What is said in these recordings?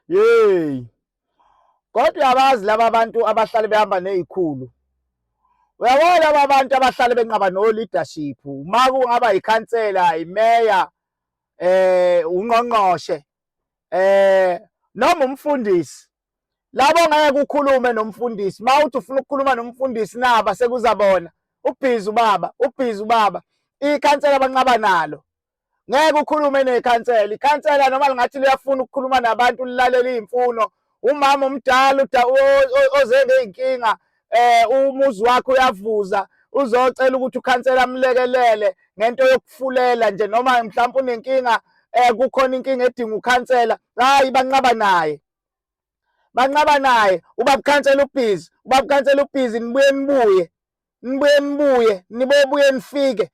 Yeyi, kodwa uyabazi laba bantu abahlale behamba neyikhulu. Uyabona laba bantu abahlale benqaba no leadership, uma kungaba yikhansela, imeya, ungqongqoshe, noma umfundisi. Labo ngeke ukhulume nomfundisi. Mawuthi ufuna ukukhuluma nomfundisi naba sekuzabona. Ubhizi ubaba. Ikhansela banqaba nalo. Ngeke ukhulume nekhansela. Ikhansela noma lingathi liyafuna ukukhuluma nabantu lilalela izimfuno. Umama omdala oze ngeyinkinga, umuzi wakhe uyavuza, uzocela ukuthi ukhansela amlekelele ngento yokufulela nje, noma mhlawumbe unenkinga, kukhona inkinga edinga ukhansela. Hayi, banqaba naye. Banqaba naye. Ubaba ukhansela ubhizi. Ubaba ukhansela ubhizi, nibuye nifike.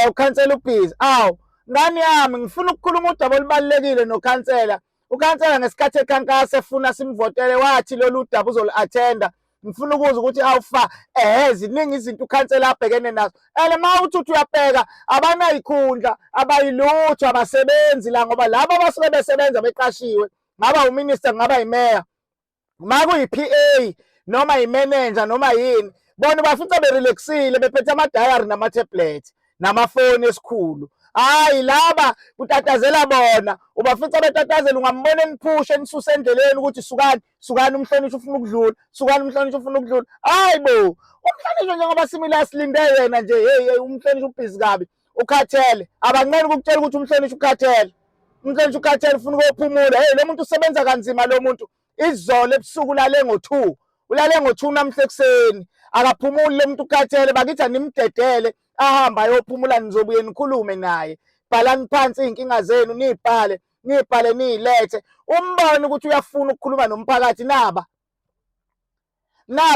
Ukhansela ubhizi. Awu, ngani yami, ngifuna ukukhuluma udaba olubalulekile nokhansela. Ukhansela ngesikhathi ekhankasa efuna simvotele wathi lolu daba uzolu-athenda. Ngifuna ukuzwa ukuthi awufa ziningi izinto ukhansela abhekene nazo. And uma uthi uyabheka, abanayikhundla, abayilutho, abasebenzi la, ngoba labo abasuke besebenza beqashiwe, ngaba uminister, ngaba imeya, uma kuyi-PA noma imanager noma yini, bona bafica berelaxile bephethe amadayari nama-tablet namafoni esikhulu. Hayi, laba kutatazela bona, ubafica betatazela, ungambona eniphusha enisuse endleleni ukuthi sukani umhlonishwa ufuna ukudlula, sukani umhlonishwa ufuna ukudlula. Hayi bo, umhlonishwa njengoba simile silinde yena nje, hey umhlonishwa ubhizi kabi, ukhathele. Abanqeni ukukutshela ukuthi umhlonishwa ukhathele. Umhlonishwa ukhathele ufuna ukuyophumula. Hey, lo muntu usebenza kanzima lo muntu. Izolo ebusuku ulale ngo-2. Ulale ngo-2 namhla ekuseni. Akaphumuli lo muntu ukhathele, bakithi animdedele ahamba ayophumula, nizobuye nikhulume naye. Bhalani phansi iy'nkinga zenu, niy'bhale niyilethe. Umbone ukuthi uyafuna ukukhuluma nomphakathi. Naba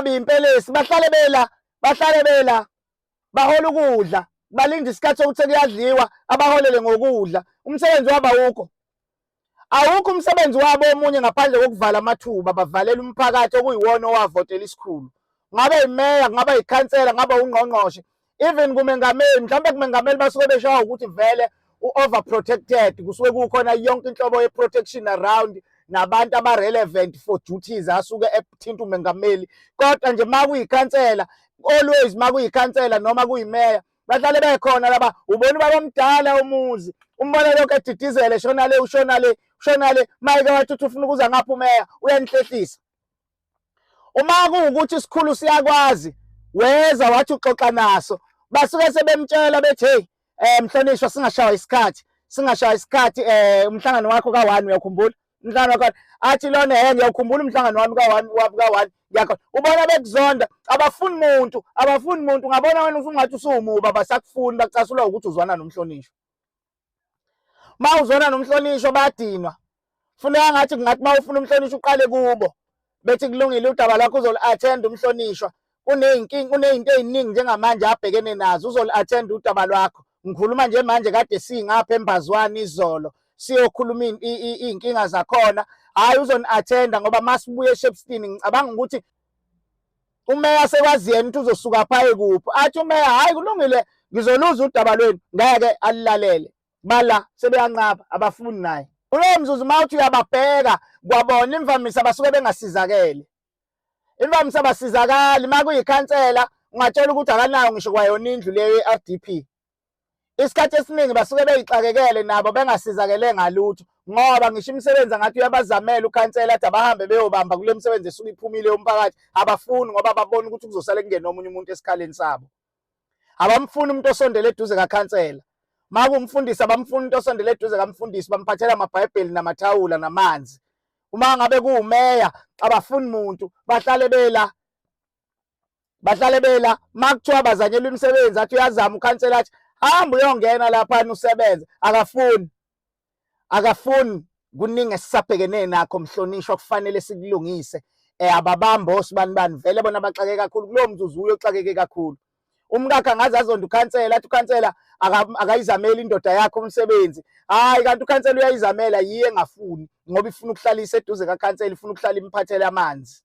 impelesi bahlale bela bahola ukudla, balinde isikhathi sokuthi kuyadliwa, abaholele ngokudla. Umsebenzi wabo awukho umsebenzi wabo omunye ngaphandle kokuvala amathuba, bavalela umphakathi okuyiwona owavotela isikhulu. Ngabe imeya, ngaba ikhansela, ngaba ungqongqoshe, even kumengameli, mhlawumbe kumengameli basuke beshawa ukuthi vele u-overprotected, kusuke kukhona yonke inhlobo ye-protection around, nabantu aba-relevant for duties asuke ethinta umengameli. Kodwa nje uma kuyikhansela, always uma kuyikhansela noma kuyimeya, bahlale bekhona laba. Ubona ubaba omdala umuzi, umbona lokho edidizele, shona le, mayeke wathi uthi ufuna ukuza ngapha umeya, uyanihlehlisa. Uma kuwukuthi isikhulu siyakwazi, weza wathi uxoxa naso, basuke sebemtshela bethi, hey, mhlonishwa, singashaywa isikhathi, umhlangano wakho ka-1 uyakhumbula? Umhlangano wakho athi lona, ngiyawukhumbula umhlangano wami ka-1 yakho. Ubona bekuzonda, abafuni muntu, ngabona wena ungathi usuwumuba, basakufuni, bakucasulwa ukuthi uzwana nomhlonishwa. Uma uzwana nomhlonishwa bayadinwa. Funeka ngathi uma ufuna umhlonishwa uqale kubo, bethi kulungile udaba lwakho uzolu-athenda umhlonishwa. Kuney'nto ey'ningi njengamanje abhekene nazo, uzolu-athenda udaba lwakho. Ngikhuluma nje manje kade singapha embazwana izolo, siyokhuluma iy'nkinga zakhona. Hhayi, uzoni-athenda ngoba masibuye eShepstone, ngicabanga ukuthi umeya sekwazi yena ukuthi uzosuka phaye kuphi. Athi umeya, hhayi kulungile, ngizoluza udaba lwenu, ngeke alilalele. Bala sebeyanqaba, abafuni naye. Kulowo mzuzu uma uthi uyababheka kwabona imvamisa basuke bengasizakele. Imvamisa abasizakali. Uma kuyikhansela ungatshela ukuthi akanayo ngisho kwayona indlu leyo ye-RDP. Isikhathi esiningi basuke beyixakekele nabo bengasizakele ngalutho, ngoba ngisho imisebenzi ngathi uyabazamela ukhansela athi abahambe beyobamba kule misebenzi esuke iphumile yomphakathi. Abafuni ngoba babona ukuthi kuzosale kungena omunye umuntu esikhaleni sabo. Abamfuni umuntu osondele eduze kakhansela. Uma kuwumfundisi abamfuni umuntu osondele eduze kamfundisi, bamphathela amabhayibheli namathawula namanzi. Uma ngabe kuwumeya abafuni muntu, bahlale bela. Uma kuthiwa bazanyelwa imisebenzi athi uyazama ukhansela athi hamba uyongena lapha usebenze, akafuni. Kuningi esisabhekene nakho mhlonishwa, kufanele sikulungise. Ababambe osibani vele bona baxake kakhulu. Kulowo mzuzu uyoxakeke kakhulu. Umkakhe angaze azonda ukhansela athi ukhansela akayizameli indoda yakho umsebenzi. Hayi, kanti ukhansela uyayizamela, yiye engafuni ngoba ifuna ukuhlalisa eduze kakhansela, ifuna ukuhlala imphathele amanzi.